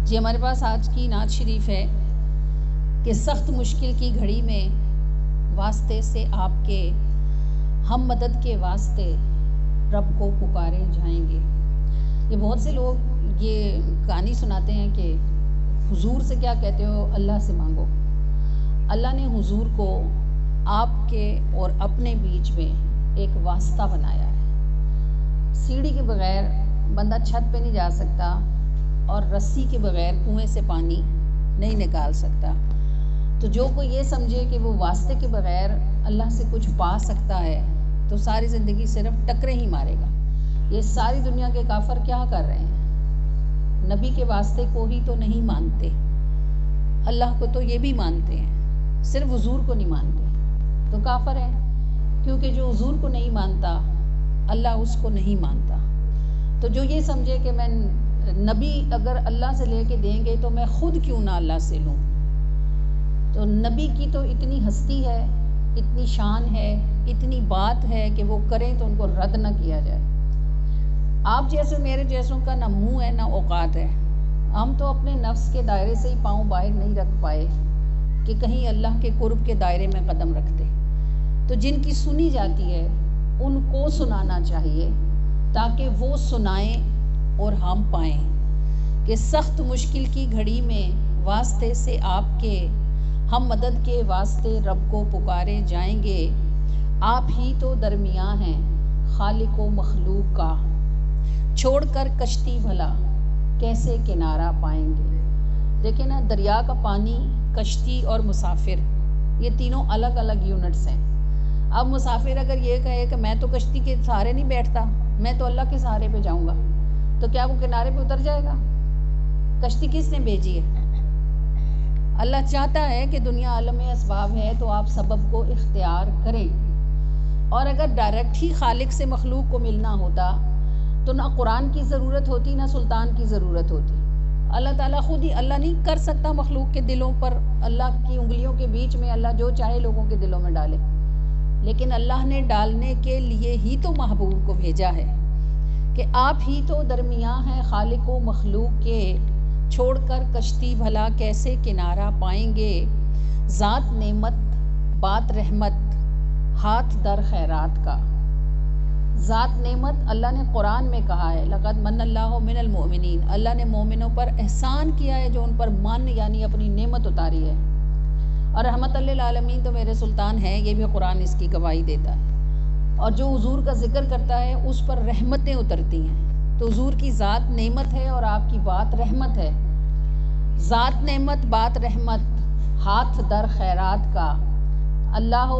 جی ہمارے پاس آج کی نعت شریف ہے کہ سخت مشکل کی گھڑی میں واسطے سے آپ کے ہم مدد کے واسطے رب کو پکارے جائیں گے۔ یہ بہت سے لوگ یہ کہانی سناتے ہیں کہ حضور سے کیا کہتے ہو، اللہ سے مانگو۔ اللہ نے حضور کو آپ کے اور اپنے بیچ میں ایک واسطہ بنایا ہے۔ سیڑھی کے بغیر بندہ چھت پہ نہیں جا سکتا اور رسی کے بغیر کنویں سے پانی نہیں نکال سکتا۔ تو جو کوئی یہ سمجھے کہ وہ واسطے کے بغیر اللہ سے کچھ پا سکتا ہے تو ساری زندگی صرف ٹکرے ہی مارے گا۔ یہ ساری دنیا کے کافر کیا کر رہے ہیں؟ نبی کے واسطے کو ہی تو نہیں مانتے، اللہ کو تو یہ بھی مانتے ہیں، صرف حضور کو نہیں مانتے تو کافر ہے، کیونکہ جو حضور کو نہیں مانتا اللہ اس کو نہیں مانتا۔ تو جو یہ سمجھے کہ میں نبی اگر اللہ سے لے کے دیں گے تو میں خود کیوں نہ اللہ سے لوں، تو نبی کی تو اتنی ہستی ہے، اتنی شان ہے، اتنی بات ہے کہ وہ کریں تو ان کو رد نہ کیا جائے۔ آپ جیسے میرے جیسوں کا نہ منہ ہے نہ اوقات ہے، ہم تو اپنے نفس کے دائرے سے ہی پاؤں باہر نہیں رکھ پائے کہ کہیں اللہ کے قرب کے دائرے میں قدم رکھتے۔ تو جن کی سنی جاتی ہے ان کو سنانا چاہیے تاکہ وہ سنائیں اور ہم پائیں کہ سخت مشکل کی گھڑی میں واسطے سے آپ کے ہم مدد کے واسطے رب کو پکارے جائیں گے۔ آپ ہی تو درمیاں ہیں خالق و مخلوق کا، چھوڑ کر کشتی بھلا کیسے کنارہ پائیں گے۔ دیکھیں نا، دریا کا پانی، کشتی اور مسافر، یہ تینوں الگ الگ یونٹس ہیں۔ اب مسافر اگر یہ کہے کہ میں تو کشتی کے سہارے نہیں بیٹھتا، میں تو اللہ کے سہارے پہ جاؤں گا، تو کیا وہ کنارے پہ اتر جائے گا؟ کشتی کس نے بھیجی ہے؟ اللہ چاہتا ہے کہ دنیا عالم اسباب ہے تو آپ سبب کو اختیار کریں، اور اگر ڈائریکٹ ہی خالق سے مخلوق کو ملنا ہوتا تو نہ قرآن کی ضرورت ہوتی نہ سلطان کی ضرورت ہوتی۔ اللہ تعالیٰ خود ہی، اللہ نہیں کر سکتا مخلوق کے دلوں پر، اللہ کی انگلیوں کے بیچ میں اللہ جو چاہے لوگوں کے دلوں میں ڈالے، لیکن اللہ نے ڈالنے کے لیے ہی تو محبوب کو بھیجا ہے کہ آپ ہی تو درمیاں ہیں خالق و مخلوق کے، چھوڑ کر کشتی بھلا کیسے کنارہ پائیں گے۔ ذات نعمت بات رحمت ہاتھ در خیرات کا۔ ذات نعمت اللہ نے قرآن میں کہا ہے، لقد من اللہ من المؤمنین، اللہ نے مومنوں پر احسان کیا ہے جو ان پر من یعنی اپنی نعمت اتاری ہے، اور رحمت للعالمین تو میرے سلطان ہے، یہ بھی قرآن اس کی گواہی دیتا ہے، اور جو حضور کا ذکر کرتا ہے اس پر رحمتیں اترتی ہیں۔ تو حضور کی ذات نعمت ہے اور آپ کی بات رحمت ہے۔ ذات نعمت بات رحمت ہاتھ در خیرات کا، اللہ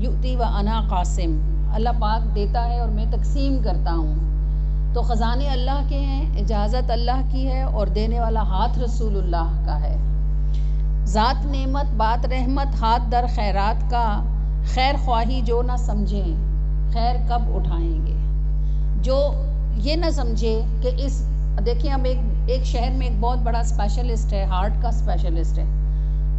یؤتی و انا قاسم، اللہ پاک دیتا ہے اور میں تقسیم کرتا ہوں۔ تو خزانے اللہ کے ہیں، اجازت اللہ کی ہے، اور دینے والا ہاتھ رسول اللہ کا ہے۔ ذات نعمت بات رحمت ہاتھ در خیرات کا، خیر خواہی جو نہ سمجھیں خیر کب اٹھائیں گے۔ جو یہ نہ سمجھے کہ دیکھیں اب ایک شہر میں ایک بہت بڑا اسپیشلسٹ ہے، ہارٹ کا اسپیشلسٹ ہے،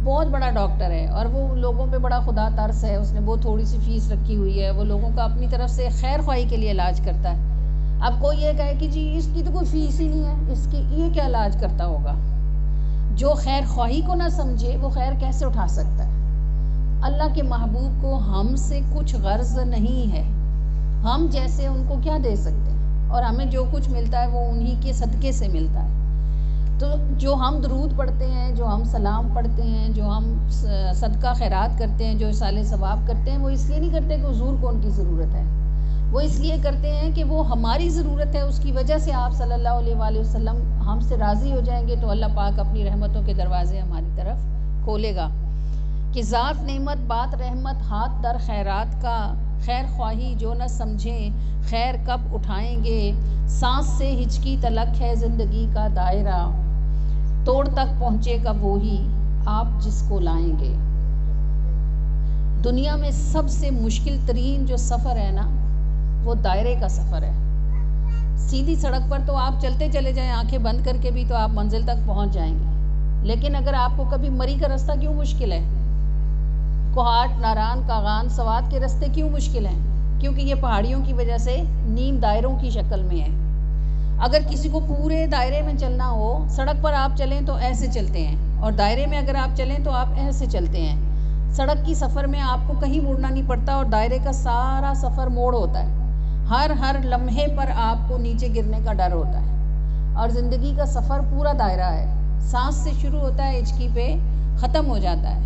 بہت بڑا ڈاکٹر ہے، اور وہ لوگوں پہ بڑا خدا ترس ہے، اس نے بہت تھوڑی سی فیس رکھی ہوئی ہے، وہ لوگوں کا اپنی طرف سے خیر خواہی کے لیے علاج کرتا ہے۔ اب کوئی یہ کہے کہ جی اس کی تو کوئی فیس ہی نہیں ہے، اس کی یہ کیا علاج کرتا ہوگا؟ جو خیر خواہی کو نہ سمجھے وہ خیر کیسے اٹھا سکتا ہے؟ اللہ کے محبوب کو ہم سے کچھ غرض نہیں ہے، ہم جیسے ان کو کیا دے سکتے ہیں، اور ہمیں جو کچھ ملتا ہے وہ انہی کے صدقے سے ملتا ہے۔ تو جو ہم درود پڑھتے ہیں، جو ہم سلام پڑھتے ہیں، جو ہم صدقہ خیرات کرتے ہیں، جو اصالہ ثواب کرتے ہیں، وہ اس لیے نہیں کرتے کہ حضور کو ان کی ضرورت ہے، وہ اس لیے کرتے ہیں کہ وہ ہماری ضرورت ہے، اس کی وجہ سے آپ صلی اللہ علیہ وآلہ وسلم ہم سے راضی ہو جائیں گے تو اللہ پاک اپنی رحمتوں کے دروازے ہماری طرف کھولے گا۔ کہ ذات نعمت بات رحمت ہاتھ در خیرات کا، خیر خواہی جو نہ سمجھیں خیر کب اٹھائیں گے۔ سانس سے ہچکی تلک ہے زندگی کا دائرہ، توڑ تک پہنچے گا وہی آپ جس کو لائیں گے۔ دنیا میں سب سے مشکل ترین جو سفر ہے نا، وہ دائرے کا سفر ہے۔ سیدھی سڑک پر تو آپ چلتے چلے جائیں آنکھیں بند کر کے بھی تو آپ منزل تک پہنچ جائیں گے، لیکن اگر آپ کو کبھی مری کا رستہ کیوں مشکل ہے، کوہاٹ، ناران، کاغان، سوات کے رستے کیوں مشکل ہیں؟ کیونکہ یہ پہاڑیوں کی وجہ سے نیم دائروں کی شکل میں ہے، اگر کسی کو پورے دائرے میں چلنا ہو، سڑک پر آپ چلیں تو ایسے چلتے ہیں، اور دائرے میں اگر آپ چلیں تو آپ ایسے چلتے ہیں۔ سڑک کی سفر میں آپ کو کہیں مڑنا نہیں پڑتا، اور دائرے کا سارا سفر موڑ ہوتا ہے، ہر لمحے پر آپ کو نیچے گرنے کا ڈر ہوتا ہے۔ اور زندگی کا سفر پورا دائرہ ہے، سانس سے شروع ہوتا ہے، ہچکی پہ ختم ہو جاتا ہے۔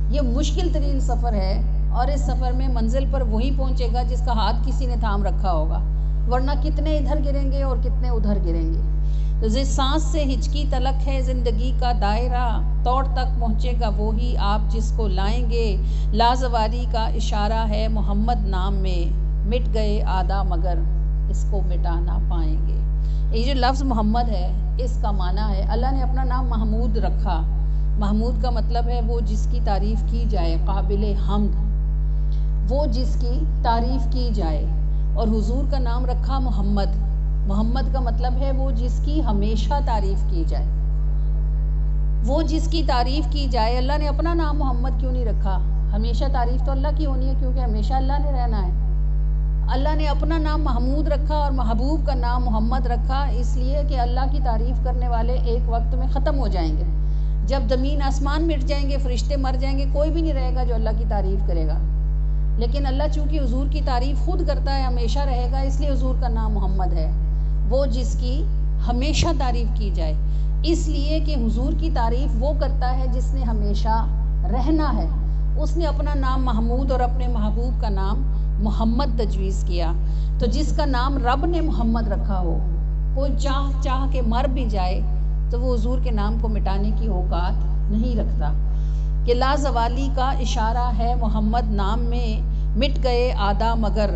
یہ مشکل ترین سفر ہے، اور اس سفر میں منزل پر وہی پہنچے گا جس کا ہاتھ کسی نے تھام رکھا ہوگا، ورنہ کتنے ادھر گریں گے اور کتنے ادھر گریں گے۔ تو سانس سے ہچکی تلک ہے زندگی کا دائرہ، توڑ تک پہنچے گا وہی آپ جس کو لائیں گے، لازوالی کا اشارہ ہے محمد نام میں، مٹ گئے آدھا مگر اس کو مٹا نہ پائیں گے۔ یہ جو لفظ محمد ہے، اس کا معنی ہے اللہ نے اپنا نام محمود رکھا۔ محمود کا مطلب ہے وہ جس کی تعریف کی جائے، قابل حمد، وہ جس کی تعریف کی جائے۔ اور حضور کا نام رکھا محمد۔ محمد کا مطلب ہے وہ جس کی ہمیشہ تعریف کی جائے، وہ جس کی تعریف کی جائے۔ اللہ نے اپنا نام محمد کیوں نہیں رکھا؟ ہمیشہ تعریف تو اللہ کی ہونی ہے، کیونکہ ہمیشہ اللہ نے رہنا ہے۔ اللہ نے اپنا نام محمود رکھا اور محبوب کا نام محمد رکھا، اس لیے کہ اللہ کی تعریف کرنے والے ایک وقت میں ختم ہو جائیں گے۔ جب زمین آسمان مٹ جائیں گے، فرشتے مر جائیں گے، کوئی بھی نہیں رہے گا جو اللہ کی تعریف کرے گا۔ لیکن اللہ چونکہ حضور کی تعریف خود کرتا ہے، ہمیشہ رہے گا، اس لیے حضور کا نام محمد ہے، وہ جس کی ہمیشہ تعریف کی جائے۔ اس لیے کہ حضور کی تعریف وہ کرتا ہے جس نے ہمیشہ رہنا ہے۔ اس نے اپنا نام محمود اور اپنے محبوب کا نام محمد تجویز کیا۔ تو جس کا نام رب نے محمد رکھا ہو، کوئی چاہ کے مر بھی جائے تو وہ حضور کے نام کو مٹانے کی اوقات نہیں رکھتا۔ کہ لازوالی کا اشارہ ہے محمد نام میں، مٹ گئے آدھا مگر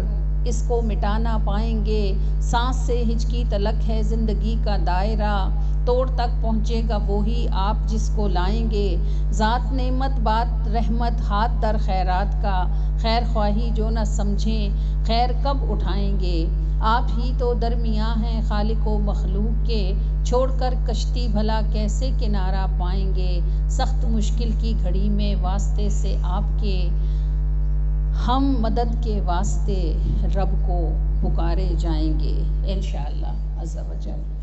اس کو مٹا نہ پائیں گے۔ سانس سے ہچکی تلک ہے زندگی کا دائرہ، توڑ تک پہنچے گا وہی آپ جس کو لائیں گے۔ ذات نعمت بات رحمت ہاتھ در خیرات کا، خیر خواہی جو نہ سمجھیں خیر کب اٹھائیں گے۔ آپ ہی تو درمیاں ہیں خالق و مخلوق کے، چھوڑ کر کشتی بھلا کیسے کنارہ پائیں گے۔ سخت مشکل کی گھڑی میں واسطے سے آپ کے، ہم مدد کے واسطے رب کو پکارے جائیں گے، انشاءاللہ عز و جل۔